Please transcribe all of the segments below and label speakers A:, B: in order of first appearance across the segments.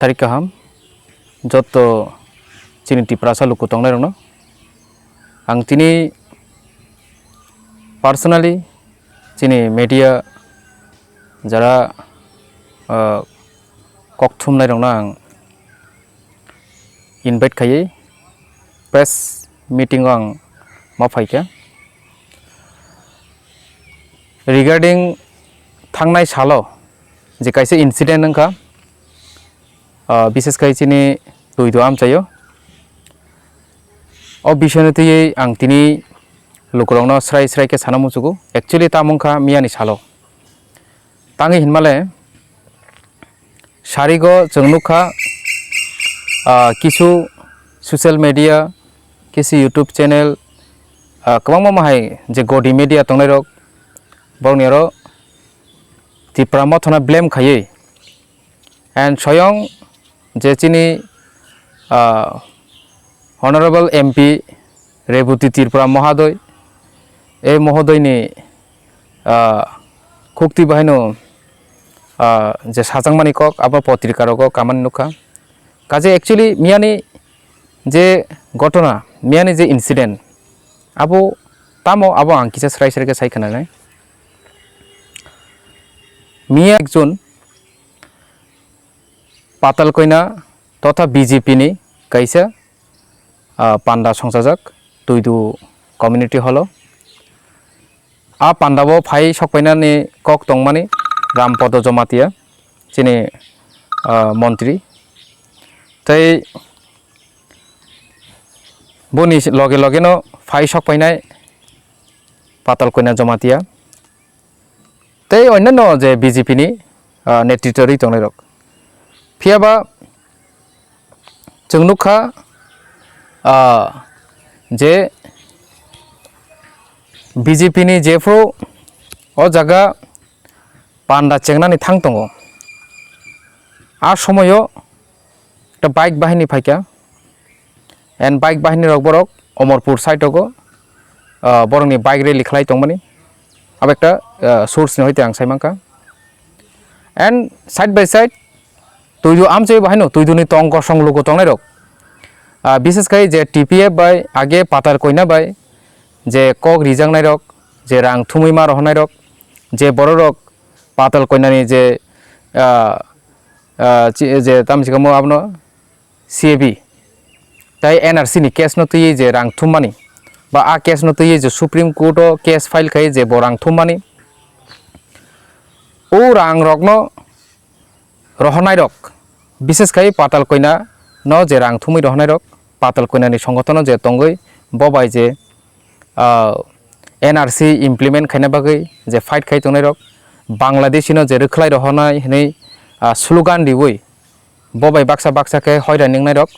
A: tarik kaham joto chini tiprasa luku tongnai rongno ang tini personally chini media jara kokthum nai rongno ang invite khai press meeting ang mafaika regarding thangnai salo je kaise incident nangka বিশেষ করে চিনি দুই দোয়াম চাইও ও বিষয়নতি আং তিনি লুকরংনো স্রাই স্রাইকে সানামুচুগু actually তামুংখা মিয়ানি সালো তাঙ্গি হিনমালে সারিগো জংনুখা কিছু social media কিছু ইউটিউব চ্যানেল কবাংমা মাহাই যে গডি মিডিয়া তংনাই রক বংনিয়ারো তিপ্রামা থনা ব্লেম খাইয়ে এন্ড স্বয়ং যে চিনি অনারেবল এমপি রেবতী ত্রিপুরা মহোদয় এই মহোদয়নি খুক্তি বাহিনো যে সাজাংমানি কক আবার পত্রিকার কক কামানি নুখা কাজে একচুয়ালি মিয়ানি যে ঘটনা মিয়ানি যে ইনসিডেন্ট আবো তামো আবো আং কিসা স্রাই স্রাইকে সাইখানাই মিয়া একজন পাতাল কইনা তথা বিজেপি নি কাইসা পান্ডা সংসাজক তুইদু কমিউনিটি হলো আ পান্ডাবো ফাই সকপাইনা নি কক তংমানি রামপদ জমাতিয়া চিনি মন্ত্রী তাই বনি লগে লগে নো ফাই সকপাইনাই পাতাল কইনা জমাতিয়া তাই অন্যান্য যে বিজেপি নি নেতৃত্বরি তংনাই রক ফিয়াবা জংনুখা যে বিজেপি নি যেফ্রো ও জায়গা পান্ডা চেংনানি থাং দङ আর সময়ও একটা বাইক বাহিনী ফাইকা এন্ড বাইক বাহিনী রক বরক অমরপুর সাইড হগো বরংনি বাইক রেলি খেলাই দंमानि আব একটা সোর্স নি হইতে আং সাইমাংকা এন্ড সাইড বাই সাইড তুইদু আমচে বাহিনো তুইদুনি তংক সংলোগো তংনাই রক বিশেষ করে যে টিপিএফ বাই আগে পাতার কইনা বাই যে কক রিজাংনাই রক যে রাং থুমুইমা রহনাই রক যে বড় রক পাতাল কইনানি যে যে তামচিকামো আপনো সিএবি তাই এনআরসি নি কেস নতুই যে রাং থুমমানি বা আ কেস নতুই যে সুপ্রিম কোর্টও কেস ফাইল খাই যে বরাং থুমমানি ও রাং রকনো রহনাই রক বিশেষ করে পাতাল কইনা ন যে রাং থুমি রহনাই রক পাতাল কইনানি সংগঠন যে তঙ্গই ববাই যে এনআরসি ইমপ্লিমেন্ট খাইনা বাগै যে ফাইট খাই তংনাই রক বাংলাদেশিনো যে রখলাই রহনাই হनै স্লোগান দিवै ববাই বাক্সা বাক্সাকে হয়রাनिंनाय রক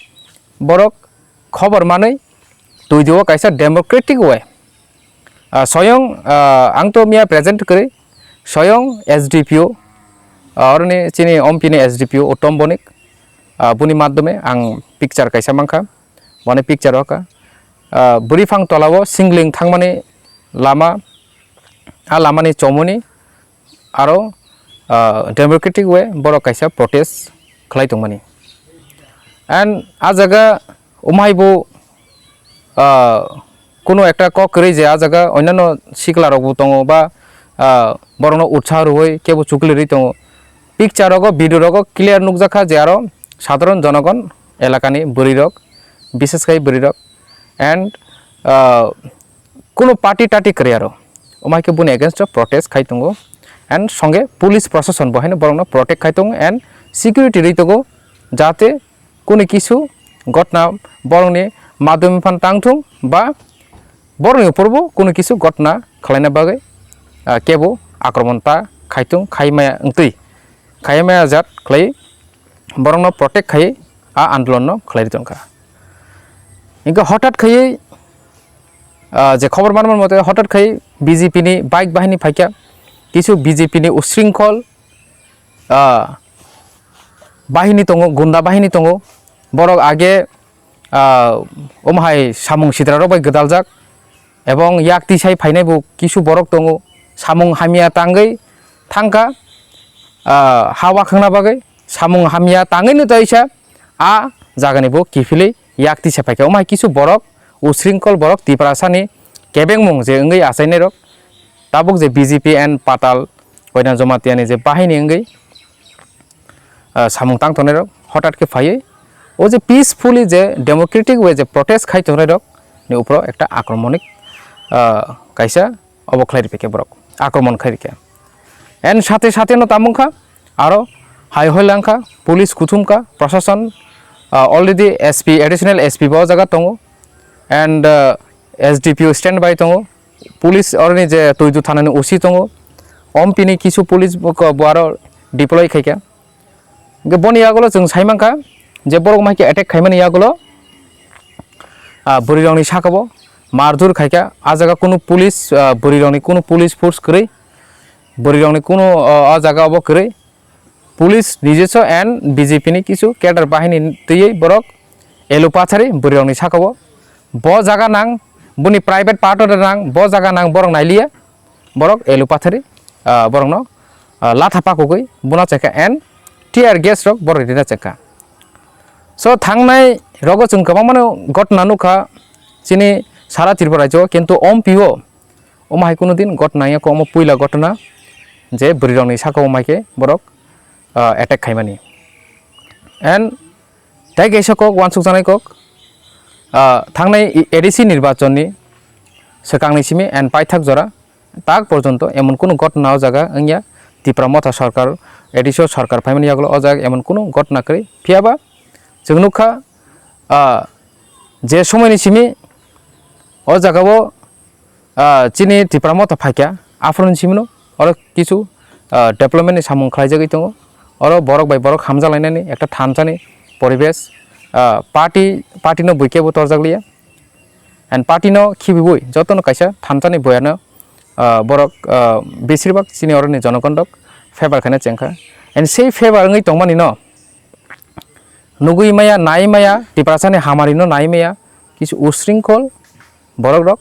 A: বরক খবর মাनै তুইদিও কাইসা ডেমোক্রেটিক ওয়ে স্বয়ং আং তো মিয়া প্রেজেন্ট করে স্বয়ং এসডিপিও और चिनी ओमपीनि एसडीपीओ उत्तम बनिक बुनि माध्यमे आं पिक्चार कायसा मांखा बने पिक्चार होका बुरिफां तलावो सिंगलिं थांमानि लामा आ लामानि चमुनि आरो डेमोक्रेटिक वे बर कायसा प्रोटेस्ट खालाय दंमानि एंड आ जागा उमाइबो कोनो एकटा क करै जे आ जागा अन्यान्य सिखलारबो दङ बा बरनो उत्साह रय केबो चुकलिरि दङ पिक्चार भिडियो रक क्लियर नुकजाखा जे आरो साधारण जनगण एलाकानि बुरि रक विशेष कर बुरि रक एंड कोनो पार्टी टाटी करे आरो ओमाइके बुनि एगेंस्ट प्रोटेस्ट खाइ दङ एंड संगे पुलिस प्रशासन बहायनो बरनो प्रोटेक्ट खाइ दङ एंड सिकिउरिटी रै दङ जाते कोनो किछु घटना बरंनि माध्यम फान तांथुं बा बरंनि उपरबो कोनो किछु घटना खालायना बागै केबो आक्रमणता खाइथुं खाइमाया ओंतै खायमाया जात खालाय बरंनो प्रोटेक्ट खाय आ आंदोलन खालाय दंखा इनका हठात खाय जे खबर मानमन मते हठात खाय बीजेपी नि बाइक बाहिनी फाइका किछु बीजेपी नि उशृंखल बाहिनी दङ गुंडा बाहिनी दङ बरक आगे ओमहाय सामुं सिद्रारो बाय गदालजाक एवं याक्ति साइ फाइनायबो किछु बरक दङ सामुं हामिया तांगै थांका हावा खांना बागै samung hamya tangin no taisa a jagani bo kifili yakti sepaike omai kisu borok usringkol borok tiprasani kebengmung je ngai asaine rok tabuk je BJP and patal koina jomatiani je bahini ngai samung tang tonai rok হঠাৎ ke faye o je peacefully je democratic way je protest khai tonai rok ni upro ekta akromonic kaisa অবখ্লাই রিপেকে বরক আক্রমণ খাইরিকে N সাথে সাথে ন তামুখা আরো high হইলাংখা police কুথুমকা প্রশাসন already SP additional SP বাও জায়গা দङ এন্ড এসডিপিও স্ট্যান্ড বাই দङ পুলিশ অরনি যে তৈজু থানানি ওসি দङ অমপিনি কিছু পুলিশ বারো ডিপ্লয় খাইকা বনি ইয়াগুলো जों সাইমাংখা যে বরক মাইকে অ্যাটাক খাইমানি ইয়াগুলো বরিরংনি সাকাবো মারধর খাইকা आ জায়গা কোনো পুলিশ বরিরংনি কোনো পুলিশ ফোর্স করে বরিরংনি কোনো आ জায়গা অব করে পুলিশ নিজস্ব এন্ড বিজেপি নি কিছু ক্যাডার বাহিনী তৈই বরক এলোপাথারি বরিরংনি সাকাবো ব জায়গা নাং বুনি প্রাইভেট পার্টর নাং ব জায়গা নাং বরং নাইলিয়া বরক এলোপাথারি বরং ন লাথাপা কই বুনা চেকা এন্ড টিয়ার গ্যাস রক বরক দিনা চেকা সো থাংনাই রগো जों गोबां माने घटना नुखा चिनि सारा त्रिपुरा राज्य किन्तु अमपिओ अमाहाय कोनो दिन घटनाया को अम पुइला घटना जे बरिरंनि साखौ अमायके बरक अटैक खाइमानि एंड ताइ गेसको वानसुक जानाय कक थांनाय एडिसि निर्वाचननि सेकांनिसिमि एंड पाइथाक जरा ताक पर्यन्त एमन कोनो घटना जागा अंगिया त्रिपुरा मथा सरकार एडिसि सरकार फाइमानि यागलो अ जागा एमन कोनो घटना करै फियाबा जों नुखा जे समयनिसिमि ओ जागाबो चिनि त्रिपुरा मथा फाइका आफरनसिमनो और किछु डेभलपमेन्टनि सामुं खालायजागै दङ और बरक बाय बरक हामजालायनायनि एकटा थानसानि परिबेश पार्टीनो बयकेबो तरजागलिया एंड पार्टीनो खिबिबय जतन कायसा थानसानि बयानो बरक बेसिरभाग चिनि अरनि जनगणक फेभार खाने चेंखा एंड सेई फेभार ngै तंमानि न नुगुइ माया नाय माया त्रिपुरासानि हामारिनो नाय माया किछु उशृंखल बरक रक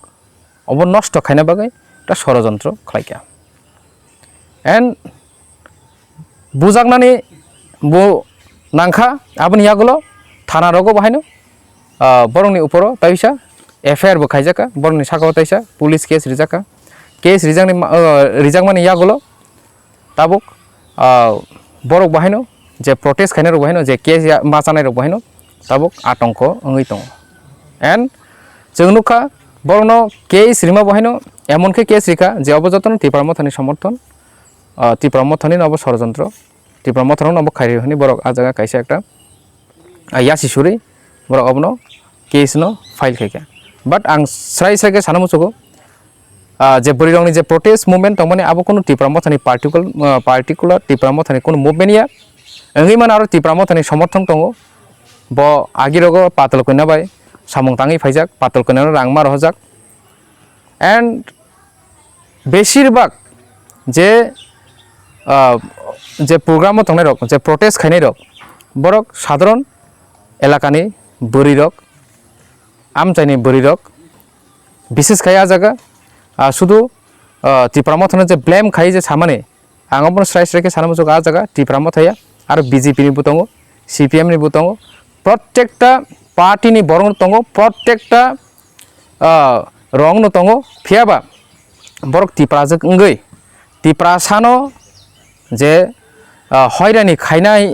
A: अब नष्ट खाइना बागै ता षড়যন্ত্র खालायका एंड बुजागनानि बो नांखा आबनि यागलो थाना रगो बाहायनो बरंनि उपरो ताइसा एफआईआर बो खाइजाका बरंनि साकाव ताइसा पुलिस केस रिजाका केस रिजागमानि यागलो ताबुक बरक बाहायनो जे प्रोटेस्ट खाइना रग बाहायनो जे केस माचानाय रग बाहायनो ताबुक आतंक ओंगै दङ एंड जों नुखा बरनो केस रिमा बाहायनो एमनके केस रिखा जे अबजतन त्रिपुरा मथानि समर्थन त्रिपुरा मथानि नब षড়যন্ত্র त्रिपुरा मथानो नब खाइरिहनि बरक आ जागा कायसा एकटा यासिसुरि बरक अबनो केस न फाइल खाइका बाट आं स्राय स्रायके सानमुसुगो जे बरिरंनि जे प्रोटेस्ट मुभमेन्ट तंमाने आबो कोनो त्रिपुरा मथानि पार्टिकुलार त्रिपुरा मथानि कोनो मुभमेन्ट या ओंगै मान आरो त्रिपुरा मथानि समर्थन दङ ब आगिरगो पातल कइना बाय सामुं ताङै फाइजाक पातल कइना रां मार हजाक एंड बेसिरभाग जे जे प्रोग्राम तंनाय रक जे प्रोटेस्ट खाइनाय रक बरक साधारण एलाकानि बोरि रक आमचाइनि बोरि रक विशेष खाया जागा शुधु त्रिपुरा मथानो जे ब्लेम खाइ जे सामाने आं अपन स्राय स्रायके सानमुसुग आ जागा त्रिपुरा मथाया आरो बीजेपी नि बुतंग सीपीएम नि बुतंग प्रत्येकटा पार्टी नि बरं दङ प्रत्येकटा रं न दङ फियाबा बरक त्रिपुराजों ओंगै त्रिपुरासानो जे हयरानि खाइनाय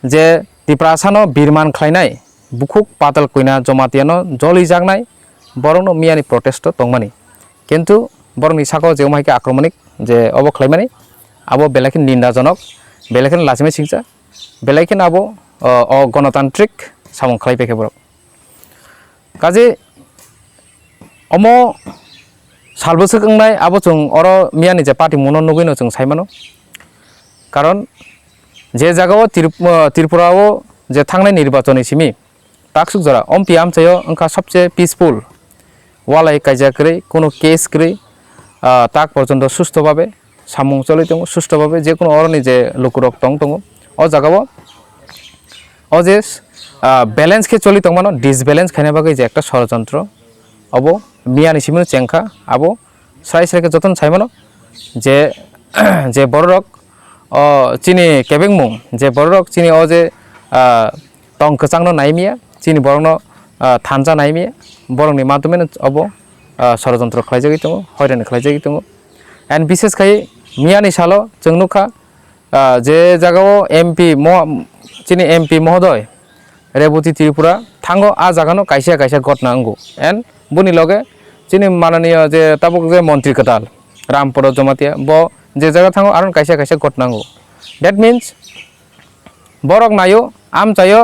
A: जे त्रिपुरासानो बिरमान खाइनाय बुखुक पातल कइना जमातियानो जलि जागनाय बरंनो मियानि प्रोटेस्ट दंमानि किन्तु बरंनि साकाव जे माइके आक्रमणिक जे अबख्लायमानि आबो बेलाखिन निन्दाजनक बेलाखिन लाजिमै सिंसा बेलाखिन आबो गणतान्त्रिक सामुं खालायबायखे बरक काजे अमो सालबोसो गंनाय आबो जों अर मियानि जे पार्टी मुनो नुगैनो जों साइमानो कारण जे जागाव त्रिपुराव जे थांनाय निर्वाचननिसिमि ताकसुक जरा अमपि आमचायो अंका सबसे पिसफुल वालाय कायजाकरै कोनो केस करै ताक पर्यन्त सुस्थभावे सामुं चलै दङ सुस्थभावे जे कोनो अरनि जे लुकुरक दङ अ जागाव अ जे बैलेंस के चलि तंमानो डिसबैलेंस खाइना बागै जे एकटा षড়যন্ত্র अब मियानि सिमनो चेंखा आबो स्राय स्रायके जतन साइमानो जे जे बरक চিনি কেবেং মুং যে বড় চিনি ও যে টং কচাংনো নাইমিয়া চিনি বড়নো থানজা নাইমিয়া বরংনি মাধ্যমে অব ষড়যন্ত্র খাইজাগি दङ হয়রানি খাইজাগি दङ एन বিশেষ খাই मियानि सालो जों नुखा जे जागाव एमपी चिनि एमपी महोदय रेवती त्रिपुरा थांगो आ जागानो कायसे कायसे घटना अंगो एन बुनि लगे चिनि माननीय जे ताबुक जे मंत्री कदाल रामपुर जमातिया ब जे जागा थांगो आरो कायसे कायसे घटना अंगो दैट मीन्स बरक नायो आम चायो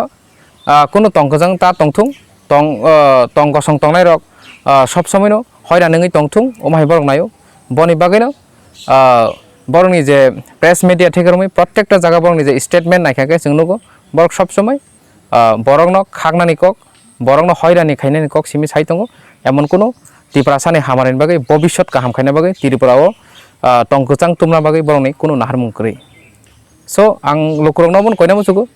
A: कोनो तंगजों ता तंथुं तंग गसं तंनाय रक सब समयनो हयरानङै तंथुं ओमाय बरक नायो बनि बागैनो बरंनि जे प्रेस मीडिया ठेकेरमै प्रत्येकटा जागा बरंनि जे स्टेटमेंट नायखाके जों नुगो बरक सब समय बरकनो खागनानि कक बरकनो हयरानि खायनानि कक सिमि साइ दङ एमन कोनो त्रिपुरासानि हामारनि बागै भबिष्यत गाहाम खायना बागै त्रिपुराओ तंगचां तुमना बागै बरंनि कोनो नाहारमुं करै सो आं लुकुरंनावबो कयना मुसुगो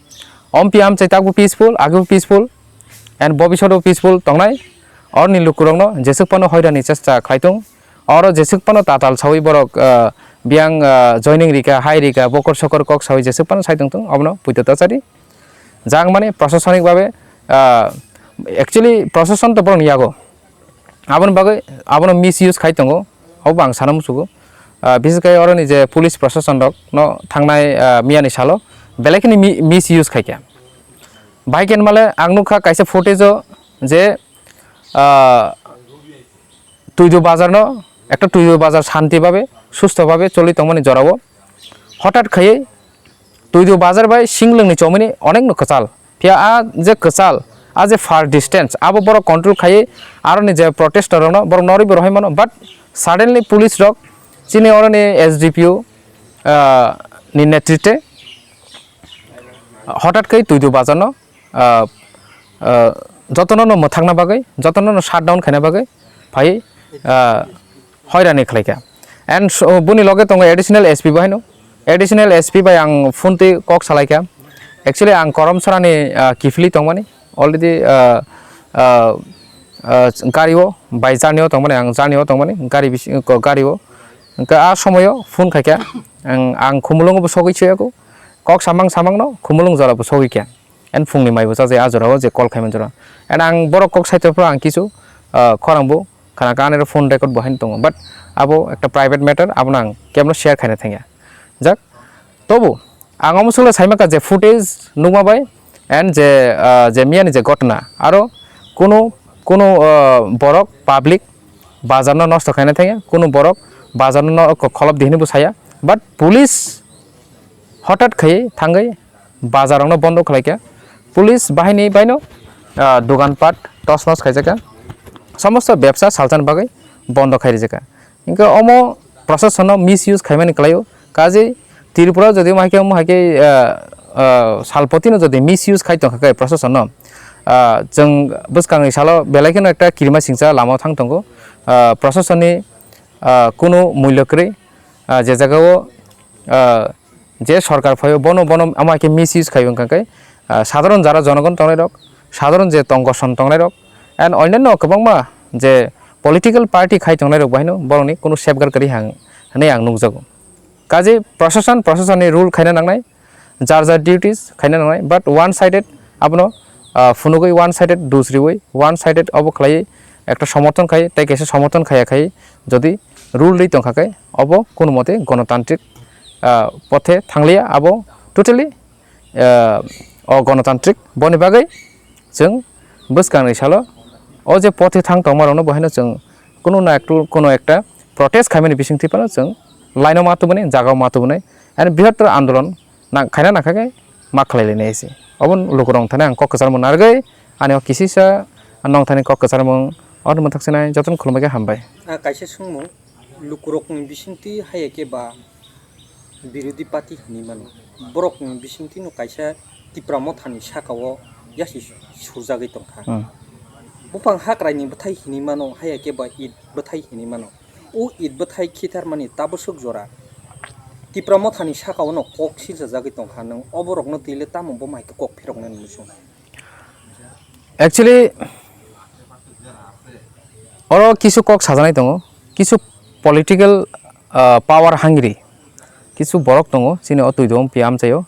A: अम्पि आम चैतागु पीसफुल आगु पीसफुल एंड भबिष्यतও पीसफुल तंनाय अरनि लुकुरंनो जेसेकपानो हयरानि चेष्टा खायथं और जेसेकपानो ताताल सावै बरक बियां जयनिं रिका हाई रिका बकर सकर कक सावै जेसेकपानो सायथं अबनो पुइतताचारि जां माने प्रशासनिक भावे एक्चुअली प्रशासन तो बरं यागो आबन बागै आबनो मिस यूज खायथं अब आं साना मुसुगो बिसेसकै अरनि जे पुलिस प्रशासन रक न थांनाय मियानि सालो बेलेकनि मिस यूज खायखा बाइकेन माले आं नुखा कायसे फुटेज जे तुइदो बाजार न একটা তুইদো বাজার শান্তিভাবে সুস্থভাবে চলিত মানে জড়াবো হঠাৎ খাইয়ে তুইদো বাজার বাই সিংলংনি চমিনি অনেক কচাল ফিয়া আ যে কচাল আ যে ফার ডিস্টেন্স আবো বড় কন্ট্রোল খাইয়ে আর নি যে প্রটেস্টার ন বড় নরিব রহাই মানো বাট সাডেনলি পুলিশ রক চিনি অরনি এসডিপিও নি নেতৃত্বে হঠাৎ খাই তুইদো বাজার ন যতন মথাংনা বাগै যতন শাটডাউन खायना बागै फाइ हयरानि खालायखा एंड बुनि लगे दङ एडिशनल एसपी बाहायनो एडिशनल एसपी बाय आं फुनति कक सालायखा एक्चुअली आं करमसरानि किफलि दं माने अलरेडि गारिओ बाय जार्नियाव दं माने आं जार्नियाव दं माने गारिओ आ समयो फुन खायखा आं खुमुलुंबो सगैसेयागो कक सामां सामांनो खुमुलुं जराबो सगैखा एंड फुंनि माइबो जाजे आजराव जे कल खायमोन जरा एंड आं बर कक साइटफ्रा आं किसु खरांबो खाना गाने फोन रेकर्ड बहाइन दङ बाट आबो एक प्राइवेट मैटर आबो आं केमनो शेयर खायना थांया जाक तबु आं अमसुला साइमाका जे फुटेज नुमाबाय एंड जे मियानि जे घटना आरो कोनो बरक पाब्लिक बाजारनो नष्ट खायना थांया कोनो बरक बाजारनो खलब दिहनिबो साया बाट पुलिस हठाৎ खायै थांगै बाजारावनो बन्द खालायखा पुलिस बाहिनी बायनो दোकानपाट टस नस खायजाका समस्त व्यवसाय सालचान बागै बन्द खायरिजाका इनका अमो प्रशासन मिस यूज खायमानि खालायो काजे त्रिपुरा जदि माइके सालपतिनो जदि मिस यूज खायतं खाय प्रशासन जों बसकांनि सालो बेलायखनो एकटा किरिमा सिंसा लामा थांतंगो प्रशासननि कोनो मूल्यकरै जे जागाव जे सरकार फायो बनो आमाके मिस यूज खायबं खाय साधारण जारा जनगण तंनाय रक साधारण जे तंगसन तंनाय रक एंड अन्यान्य गोबांमा जे पलिटिकल पार्टी खाय तंनाय रक बाहायनो बरंनि कोनो सेफगार्ड करि हानै आं नुजागो काजे प्रशासननि रुल खायना नांनाय जार डिउटिस खायना नांनाय बाट वन साइडेड आपनो फुनुगै वन साइडेड दूसरी वे वन साइडेड अब खालाय একটা সমর্থন খায় তাই কেসে সমর্থন খায় যদি রুল दै तंखाखै अब कोनो मते गणतान्त्रिक पथे थांलिया आबो टोटली गणतान्त्रिक बनि बागै जों बसकांनि सालो ओ जे पथे थां तंमारावनो बहायनो जों कोनो एकटा प्रटेस्ट खायमानि बिसिंथि पानो जों लाइनाव मातुबने जागाव मातुबने आरो बृहत्तर आन्दोलन खायना नाखाखै मा खालायलायनाय एसे अबन लोकरं थाने आं कक्कसार मन नारगै आने किसिसा नं थाने कक्कसार मन और मोनथाखसेनाय जतन खुलुमबाय हामबाय
B: कायसे सुंमु लुकुरकनि बिसिंथि हायके बा बिरोधी पार्टी हनि मानो बरकनि बिसिंथि नु कायसे तिप्रा मथानि साकाव यासि सुजागै तंखा बुफां हाग्रानि बथाय हनि मानो हायके बा ईद बथाय हनि मानो ओ ईद बथाय खिथार मानि ताबो सुक जरा तिप्रा मथानि साकाव न कक सिजा जागै तंखा नों अबरकनो दिले तामबो माइक कक फेरकनो नुसु
A: एक्चुअली और किसु कक साजानाय दङ किसु पलिटिकल पावर हांग्रि কিছু বরক দङ চিনি অতুই দং পিয়াম চাইও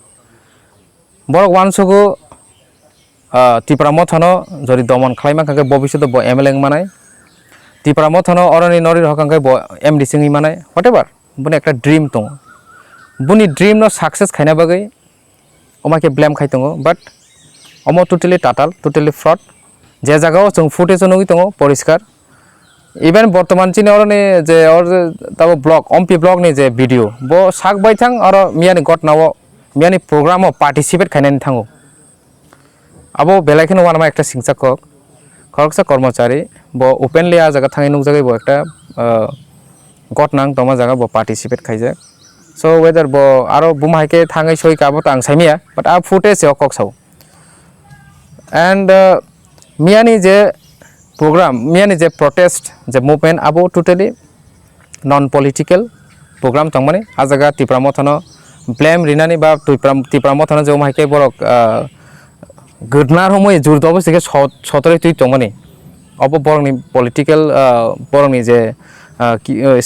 A: বরক ওয়ানসগো ত্রিপুরা মথানো যদি দমন খালাইমা কাকে ভবিষ্যতে ব এমএলএ মানায় ত্রিপুরা মথানো অরনি নরি হকাঙ্কাই ব এমডি সিংই মানায় হোয়াটএভার বুনি একটা ড্রিম দङ बुनि ड्रीम नो सक्सेस खाइना बागै अमाके ब्लेम खाइ दङ बाट अमो टोटली टाटाल टोटली फ्रड जे जागाव जों फुटेज नङि दङ परिष्कार इभेन बर्तमान चिनि अरनि जे और ताबो ब्लग अम्पी ब्लग नि जे भिडियो बो साक बायथां और मियानि गटनाव मियानि प्रोग्रामाव पार्टिसिपेट खाइनानि थांगो आबो बेलायखनो वानमा एकटा सिंसाक खरकसा कर्मचारी बो ओपेनलि आ जागा थाङै नुजागै बो एकटा गटनां तमा जागा बो participate खाइजा so whether bo aro bumaike thangai soi ka bo tang saimia but a footage e kok sau and miani je program miani je protest je movement abo totally non political program tangmani ajaga tipra mothano blame rinani ba tipra mothano je maike borok gudnar homoy jur dobo sike sotore tui tongmani abo borokni political borokni je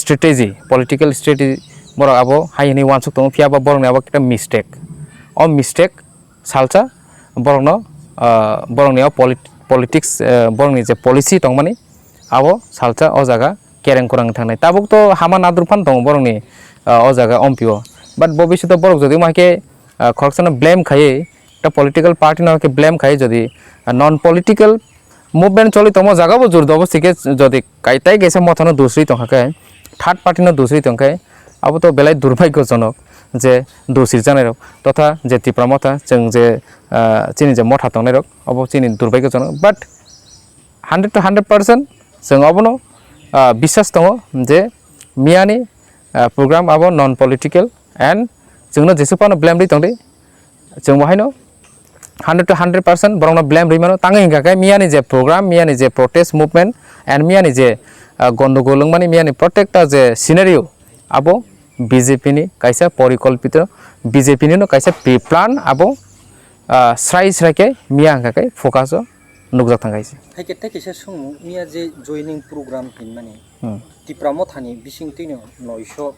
A: strategy political strategy borok abo haini wansuk tong phiaba borokni abo kita mistake o mistake salcha borokno borokni politics borokni je policy tongmani abo salcha o jaga kereng korang thangnai tabuk to hama nadur phan tong borokni o jaga ompio but bobishito borok jodi mahke khorksana blame khai ta political party na ke blame khai jodi non political movement choli tomo jaga bo jur dobo sike jodi kaitai gese mothano dusri tongkhake third party no dusri tongkhai अब तो बेलाय दुर्भाग्यजनक जे दोषी जानाय रक तथा जे टिप्रा मथा जों जे चिनि जे मथा तंनाय रक अब चिनि दुर्भाग्यजनक बाट 100 to 100% जों अबनो विश्वास दङ जे मियानि प्रोग्राम अब नन पलिटिकल एन्ड जोंनो जेसेबानो ब्लेम रि तंदे जों बहायनो 100 to 100% बरंनो ब्लेम रि मानो तांगै हिंगाखाय मियानि जे प्रोग्राम मियानि जे प्रोटेस्ट मुभमेन्ट एन्ड मियानि जे गन्डगोल माने मियानि प्रत्येकटा जे सिनारियो अब बीजेपी नि कायसा परिकल्पित बीजेपी नि नो कायसा प्लान आबो स्राय स्रायके मिया हांखाय फोकास नुकजाक थांगायसे
B: हायके ताकेसा सुमु मिया जे जॉइनिंग प्रोग्राम हिन माने टिप्रा मथानि बिसिंतिनो 900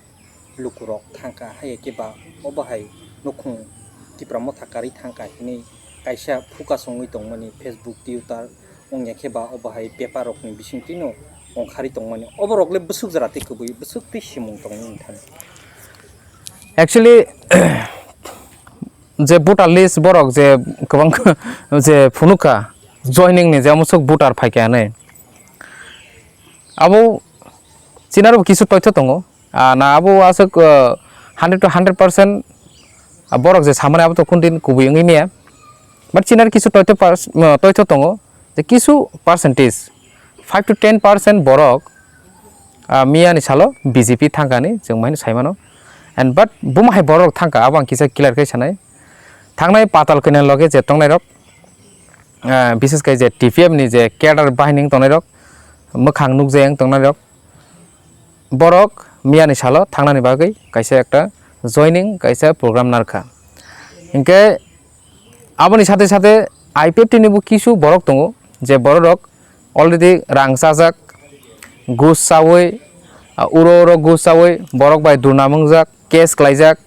B: लुकुरक थांका हायके बा अबाहाय नखुं टिप्रा मथाकारि थांका हिनि कायसा focus ngui tongmani Facebook Twitter ongyake ba अबाहाय पेपारक नि बिसिंतिनो ओंखारि तंमाने अबरकले बसुक जाराते कबुय बसुक तिसिमुं तंनि थान
A: एक्चुअली जे भोटार लिस्ट बरक जे गोबां जे फुनुका जॉइनिंग नि जे मुसुक भोटार फायकायाने आबो चिनारो किसु तथ्य दङ ना आबो आसक 100 to 100% बरक जे सामने आबो तो कुनदिन कुबुय ngैनिया बाट चिनार किसु तथ्य दङ जे किसु परसेंटेज 5 to 10% borok मियानि सालो बीजेपी थांगानि जों माने साइमानो एंड बाट बुमाहाय borok थांगा आबां किसा क्लियर kai sanai थांनाय पाताल कने लगे जे तंनाय रक विशेष kai जे टीपीएम नि जे केडर बाहिनिं तंनाय रक मोखां नुकजें तंनाय रक borok मियानि सालो थांनानि बागै कायसा एकटा जॉइनिंग कायसा प्रोग्राम नारखा इनके आबोनि साथे साथे आईपीएफटी निबो किसु borok दङ जे borok already rang sajak gus sawi uro gus sawi borok bai durnamungjak case klaijak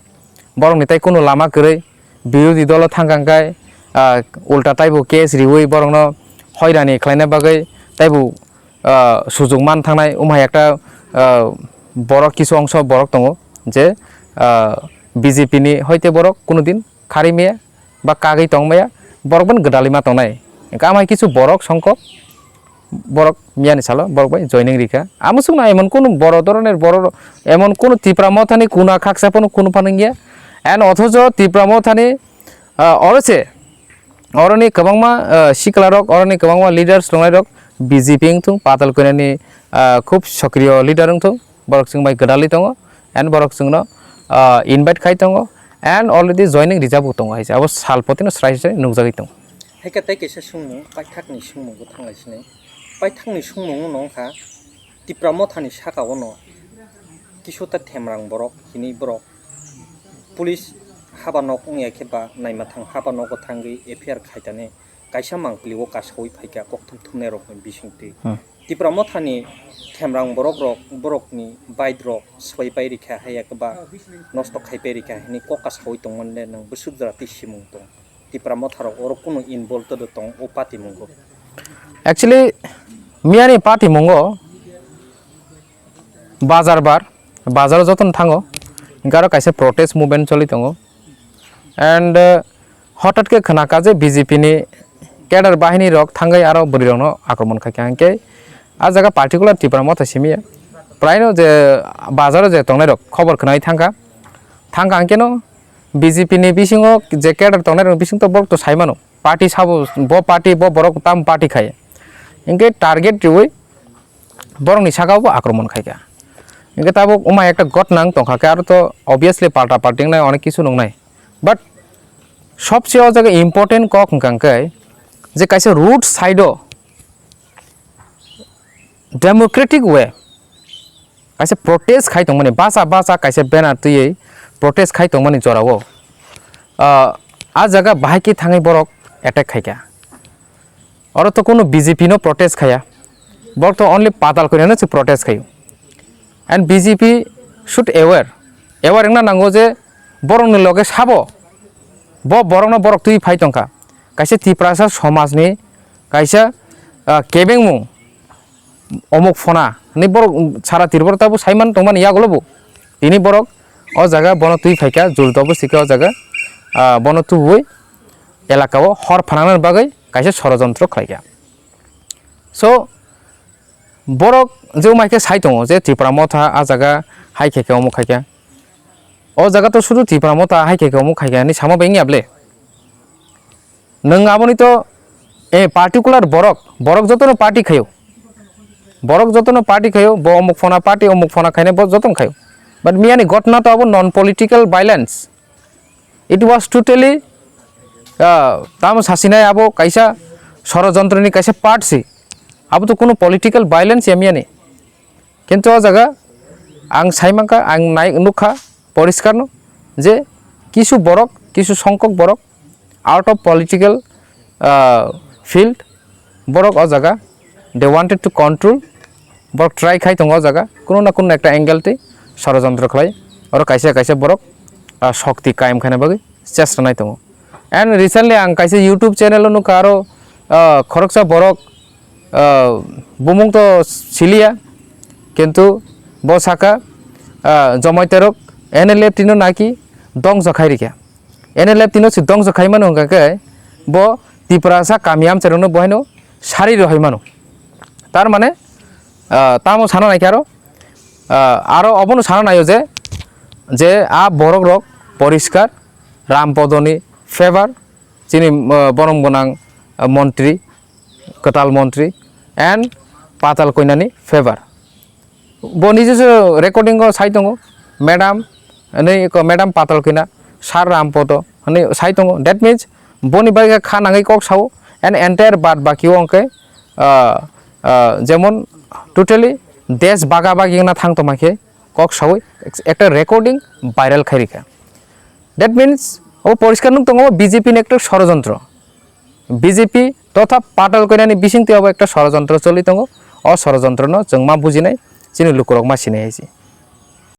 A: borok ni tai kono lama koroi birodi dolo thangkangkai ulta taibo case riwi borok no hoirani khlaina bagai taibo sujog man thangnai umhai ekta borok kisu ongsho borok tongo je BJP नि होइते borok kono din khari meya ba kagai tongmaya borok ban gedalima tongnai kamai kisu borok songkok borok miani salo borok bai joining rika amusuk na emon kono boro doroner boro emon kono Tripura মথানি kuna khaksapono kono paningya and othojo Tripura মথানি orose oroni kabangma siklarok oroni kabangma leaders tongnai BJP thung patal koinani khub सक्रिय leader thung borok sing bai gedali tongo and borok singno invite khai tongo and already joining reserve tongo haise abo salpotino srai nukjagui tongo
B: हायके ताकेसा सुमु पाइथाकनि सुमुगो थांगासिनो पाइथाकनि सुमुगो नंखा Tipra मथानि साकावनो किसुता थेमरां borok हिनि borok police हाबा नक याखेबा नायमाथां हाबा नक थांगै FIR खायदाने kaisa mangpili o kasawai phaika kokthum thumnai rok ni bisingti tipra mothani themrang borok ni bait rok swaipai rikha hayakba nosto khaipai rikha ni kokasawai tongmanne nang busudra tisimung tong tipra motharo oro kuno involved to tong o pati mungo
A: actually miani pati mungo bazar joton thango garo kaise protest movement choli tongo and হঠাৎ কে খনাকা যে BJP নি cadre বাহিনী rock থাঙ্গাই আরো বরিরং আক্রমণ খাকে আঙ্কে আ জায়গা particular tipper মত সিমিয়া প্রায় যে বাজারে যে তংনাই রক খবর খনাই থাঙ্গা আঙ্কেনো বিজেপি নি বিসিং যে ক্যাডার তংনাই রক বিসিং তো বক তো সাইমানো পার্টি সাবো ব পার্টি ব বরক তাম পার্টি খায় ইনকে টার্গেট রিউই বরং নি সাগাও আক্রমণ খাইকা ইনকে তাবো ওমা একটা ঘটনা তংখাকে আর তো অবভিয়াসলি পাল্টা পাল্টিং নাই অনেক কিছু নং নাই বাট সবচেয়ে জায়গা ইম্পর্টেন্ট কক কাঙ্কাই যে কাইসে রুট সাইডও ডেমোক্রেটিক ওয়ে কাইসে প্রোটেস্ট খাইতং মানে বাসা কাইসে ব্যানার তুই প্রোটেস্ট খাইতং মানে জরাও আ জায়গা বাহাইকি থাঙাই বরক অ্যাটাক খাইকা আর তো কোনো বিজেপি নো প্রোটেস্ট খায়া বরক তো অনলি পাতাল করে না প্রোটেস্ট খাই এন্ড বিজেপি শুড এওয়ার না নাঙ্গো যে বরংনি লগে সাবো বরং না বরক তুই ফাইতংকা কাইসে তিপ্রাসা সমাজনি কাইসা কেবেংমু অমুক ফনা নি বরক সারা তিরবর তাবো সাইমান তংমান ইয়াগলবো তিনি বরক ও জায়গা বন তুই ফাইকা জুলতবো সিকে ও জায়গা বন তুই এলাকাও হর ফানানোর বাগৈ কাইসে ষড়যন্ত্র খাইকা সো বরক যে মাইকে সাইতং যে ত্রিপুরা মথা আ জায়গা হাই খেকে অমুক খাইকা ও জায়গা তো শুধু ত্রিপুরা মতো হাই খেকে অমুক খাইকা নি সামো বেঙ্গি আবলে নং আবনি তো এ পার্টিকুলার বরক যতন পার্টি খাইও ব অমুক ফনা পার্টি অমুক ফনা খাইনে ব যতন খাইও বাট মিয়ানি ঘটনা তো আবো non political violence it was totally তাম সাসিনাই আবো কাইসা ষড়যন্ত্রনি কাইসা পার্টসি আবো তো কোনো পলিটিক্যাল ভাইলেন্স মিয়ানি কিন্তু ও জায়গা আং সাইমাঙ্কা আং নাই নুখা পরিষ্কার যে কিছু সংখ্যক বরক আউট অফ পলিটিক্যাল ফিল্ড বরক ও জায়গা they wanted to control Borok try খাই দङ ও জায়গা কোনো না কোনো একটা অ্যাঙ্গেলতে ষড়যন্ত্র খাই আর কাইসে বরক শক্তি কায়েম খানে বাকি চেষ্টা নাই দङ এন্ড রিসেন্টলি আং কাইসে ইউটিউব চ্যানেল নুকা আরো খরকসা বরক বুমুং তো সিলিয়া কিন্তু ব সাকা জমাইতেরক এনএলএফ তিনো নাকি দংস খাই রিকা এনএলএফ তিনো সি দংস খাই মানো কাকে ব তিপ্রাসা কামিয়াম চেরনো বহাইনো সারি রহাই মানো তার মানে তামো সানা নাকি আরো অবনো সানা নাইও যে আ বরক রক পরিষ্কার রামপদনি ফেভার যিনি বরং বনাং মন্ত্রী কটাল মন্ত্রী এন্ড পাতাল কইনানি ফেভার ব নিজস্ব রেকর্ডিং সাই দङ ম্যাডাম পাতাল কইনা সার রামপদ মানে সাই দङ দ্যাট মিन्स বনি বাইকা খা নাঙै কক সাও এন্ড এন্টায়ার বাদ বাকিও অঙ্কে যেমন টোটালি দেশ বাগাবাগি না থাংতো মাখে কক সাও একটা রেকর্ডিং ভাইরাল খাইরিকা দ্যাট মিन्स ও পরিষ্কার নুক দङ বিজেপি একটা ষড়যন্ত্র বিজেপি তথা পাতাল কইনানি বিসিংতে একটা ষড়যন্ত্র চলি দङ অ ষড়যন্ত্র ন जों मा बुजिनाय চিনি লুকরক মা সিনাই আইছি